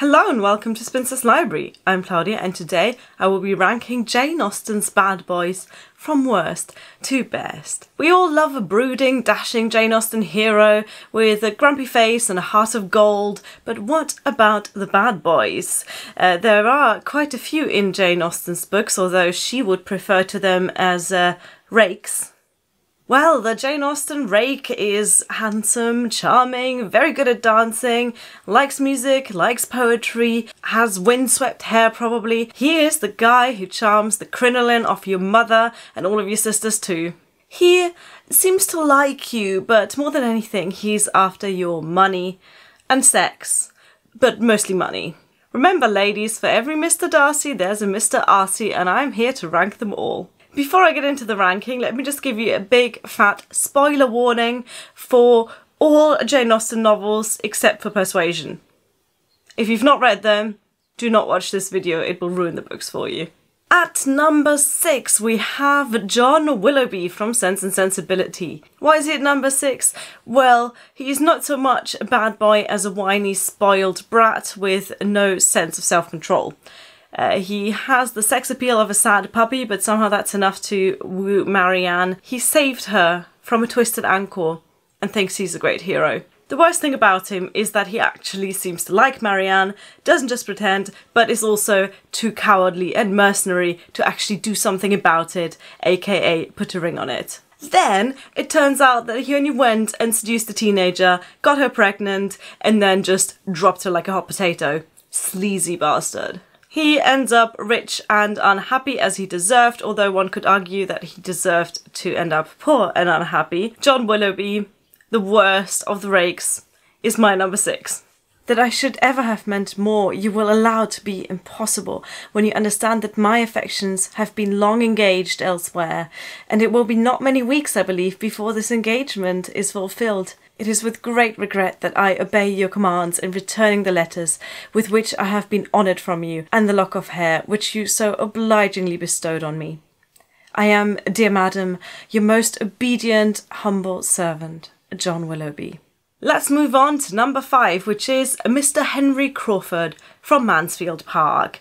Hello and welcome to Spinster's Library. I'm Claudia and today I will be ranking Jane Austen's bad boys from worst to best. We all love a brooding, dashing Jane Austen hero with a grumpy face and a heart of gold, but what about the bad boys? There are quite a few in Jane Austen's books, although she would refer to them as rakes. Well, the Jane Austen rake is handsome, charming, very good at dancing, likes music, likes poetry, has windswept hair probably. He is the guy who charms the crinoline off your mother and all of your sisters too. He seems to like you, but more than anything, he's after your money and sex, but mostly money. Remember ladies, for every Mr. Darcy, there's a Mr. Arcy, and I'm here to rank them all. Before I get into the ranking, let me just give you a big fat spoiler warning for all Jane Austen novels except for Persuasion. If you've not read them, do not watch this video, it will ruin the books for you. At number 6 we have John Willoughby from Sense and Sensibility. Why is he at number 6? Well, he's not so much a bad boy as a whiny, spoiled brat with no sense of self-control. He has the sex appeal of a sad puppy, but somehow that's enough to woo Marianne. He saved her from a twisted ankle and thinks he's a great hero. The worst thing about him is that he actually seems to like Marianne, doesn't just pretend, but is also too cowardly and mercenary to actually do something about it, aka put a ring on it. Then it turns out that he only went and seduced a teenager, got her pregnant, and then just dropped her like a hot potato. Sleazy bastard. He ends up rich and unhappy as he deserved, although one could argue that he deserved to end up poor and unhappy. John Willoughby, the worst of the rakes, is my number 6. That I should ever have meant more you will allow to be impossible when you understand that my affections have been long engaged elsewhere, and it will be not many weeks, I believe, before this engagement is fulfilled. It is with great regret that I obey your commands in returning the letters with which I have been honoured from you, and the lock of hair which you so obligingly bestowed on me. I am, dear madam, your most obedient, humble servant, John Willoughby. Let's move on to number 5, which is Mr. Henry Crawford from Mansfield Park.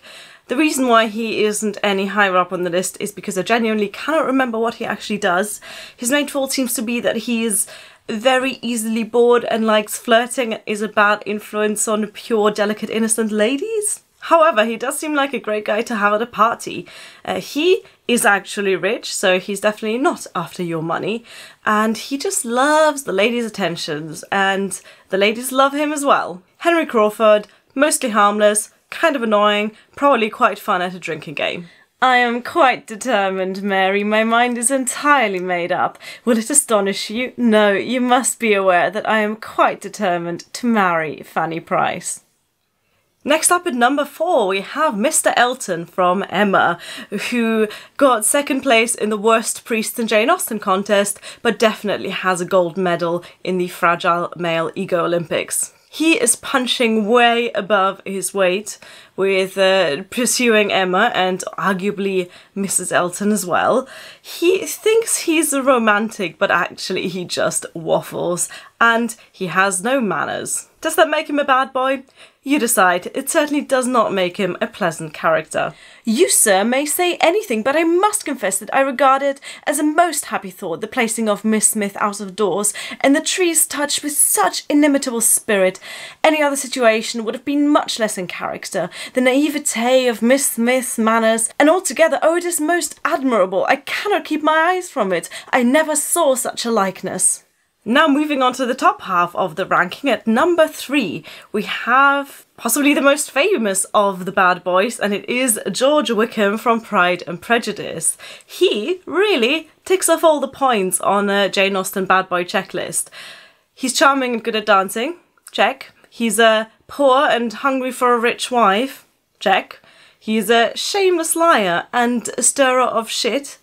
The reason why he isn't any higher up on the list is because I genuinely cannot remember what he actually does. His main fault seems to be that he is very easily bored and likes flirting and is a bad influence on pure, delicate, innocent ladies. However, he does seem like a great guy to have at a party. He is actually rich, so he's definitely not after your money. And he just loves the ladies' attentions, and the ladies love him as well. Henry Crawford, mostly harmless, kind of annoying, probably quite fun at a drinking game. I am quite determined, Mary. My mind is entirely made up. Will it astonish you? No, you must be aware that I am quite determined to marry Fanny Price. Next up at number 4 we have Mr. Elton from Emma, who got second place in the worst priest in Jane Austen contest, but definitely has a gold medal in the Fragile Male Ego Olympics. He is punching way above his weight with pursuing Emma and arguably Mrs. Elton as well. He thinks he's a romantic, but actually he just waffles, and he has no manners. Does that make him a bad boy? You decide. It certainly does not make him a pleasant character. You, sir, may say anything, but I must confess that I regard it as a most happy thought, the placing of Miss Smith out of doors, and the trees touched with such inimitable spirit. Any other situation would have been much less in character. The naivete of Miss Smith's manners, and altogether, oh, it is most admirable. I cannot keep my eyes from it. I never saw such a likeness. Now moving on to the top half of the ranking, at number 3 we have possibly the most famous of the bad boys, and it is George Wickham from Pride and Prejudice. He really ticks off all the points on a Jane Austen bad boy checklist. He's charming and good at dancing, check. He's poor and hungry for a rich wife, check. He's a shameless liar and a stirrer of shit,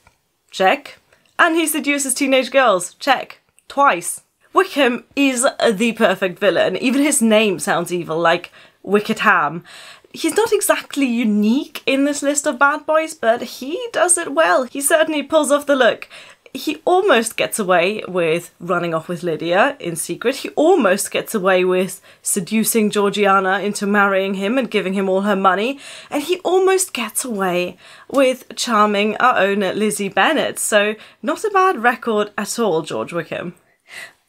check. And he seduces teenage girls, check. Twice. Wickham is the perfect villain. Even his name sounds evil, like Wicked Ham. He's not exactly unique in this list of bad boys, but he does it well. He certainly pulls off the look. he almost gets away with running off with Lydia in secret. He almost gets away with seducing Georgiana into marrying him and giving him all her money. And he almost gets away with charming our own Lizzie Bennet. So not a bad record at all, George Wickham.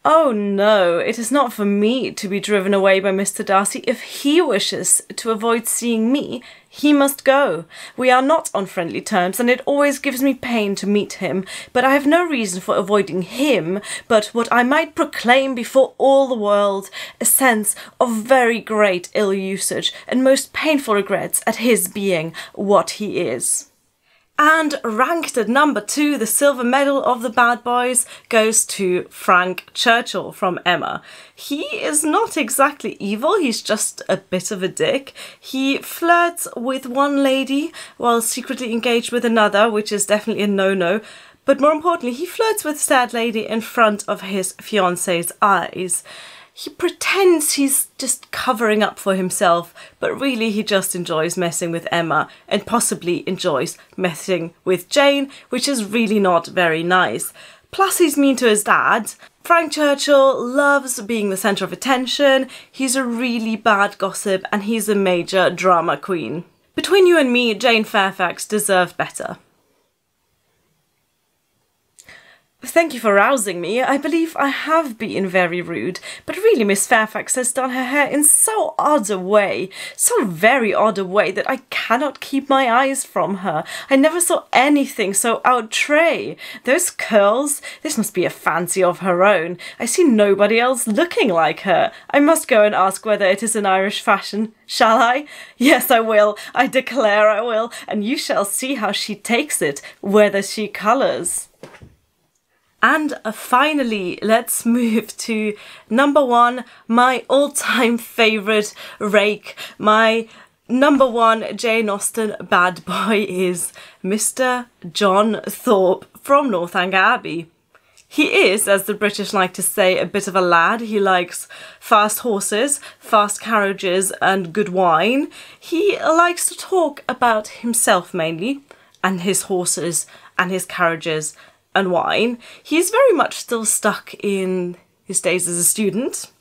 Oh no, it is not for me to be driven away by Mr. Darcy. If he wishes to avoid seeing me, he must go. We are not on friendly terms, and it always gives me pain to meet him, but I have no reason for avoiding him but what I might proclaim before all the world, a sense of very great ill usage and most painful regrets at his being what he is. And ranked at number 2, the silver medal of the bad boys goes to Frank Churchill from Emma. He is not exactly evil, he's just a bit of a dick. He flirts with one lady while secretly engaged with another, which is definitely a no-no. But more importantly, he flirts with said lady in front of his fiancée's eyes. He pretends he's just covering up for himself, but really he just enjoys messing with Emma and possibly enjoys messing with Jane, which is really not very nice. Plus he's mean to his dad. Frank Churchill loves being the centre of attention, he's a really bad gossip and he's a major drama queen. Between you and me, Jane Fairfax deserved better. Thank you for rousing me. I believe I have been very rude, but really Miss Fairfax has done her hair in so odd a way, so very odd a way that I cannot keep my eyes from her. I never saw anything so outre. Those curls, this must be a fancy of her own. I see nobody else looking like her. I must go and ask whether it is an Irish fashion. Shall I? Yes, I will. I declare I will, and you shall see how she takes it, whether she colours. And finally, let's move to number 1, my all-time favourite rake. My number 1 Jane Austen bad boy is Mr. John Thorpe from Northanger Abbey. He is, as the British like to say, a bit of a lad. He likes fast horses, fast carriages and good wine. He likes to talk about himself mainly, and his horses and his carriages and wine. He's very much still stuck in his days as a student.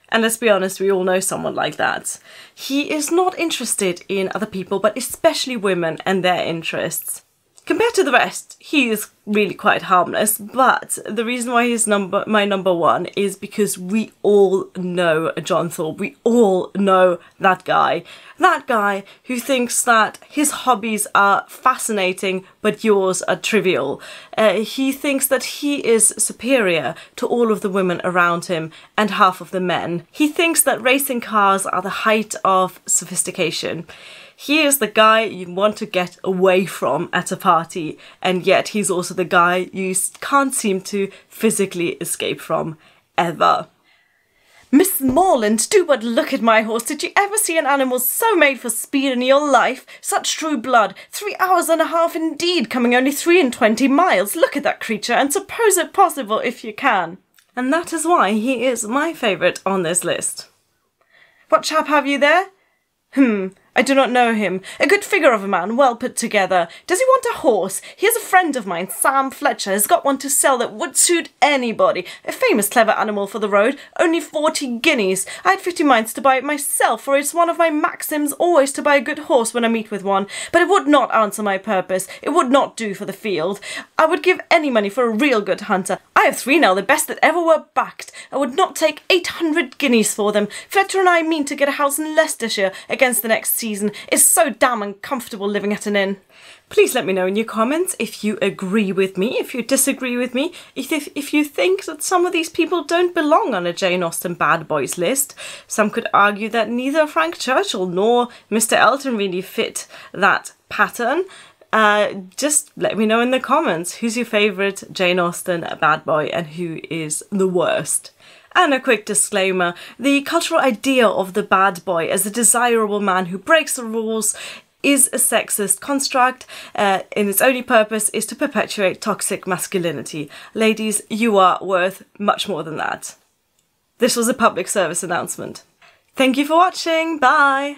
And let's be honest, we all know someone like that. He is not interested in other people, but especially women and their interests. Compared to the rest, he is really quite harmless, but the reason why he's my number 1 is because we all know John Thorpe. We all know that guy. That guy who thinks that his hobbies are fascinating, but yours are trivial. He thinks that he is superior to all of the women around him and half of the men. He thinks that racing cars are the height of sophistication. He is the guy you want to get away from at a party, and yet he's also the guy you can't seem to physically escape from, ever. Miss Morland, do but look at my horse. Did you ever see an animal so made for speed in your life? Such true blood. 3 hours and a half indeed, coming only 23 miles. Look at that creature, and suppose it possible if you can. And that is why he is my favourite on this list. What chap have you there? I do not know him. A good figure of a man, well put together. Does he want a horse? Here's a friend of mine, Sam Fletcher, has got one to sell that would suit anybody. A famous clever animal for the road, only 40 guineas. I had 50 minds to buy it myself, for it's one of my maxims always to buy a good horse when I meet with one. But it would not answer my purpose. It would not do for the field. I would give any money for a real good hunter. I have 3 now, the best that ever were backed. I would not take 800 guineas for them. Fletcher and I mean to get a house in Leicestershire against the next season. It's so damn uncomfortable living at an inn. Please let me know in your comments if you agree with me, if you disagree with me, if you think that some of these people don't belong on a Jane Austen bad boys list. Some could argue that neither Frank Churchill nor Mr. Elton really fit that pattern. Just let me know in the comments who's your favourite Jane Austen bad boy and who is the worst. And a quick disclaimer, the cultural idea of the bad boy as a desirable man who breaks the rules is a sexist construct, and its only purpose is to perpetuate toxic masculinity. Ladies, you are worth much more than that. This was a public service announcement. Thank you for watching, bye!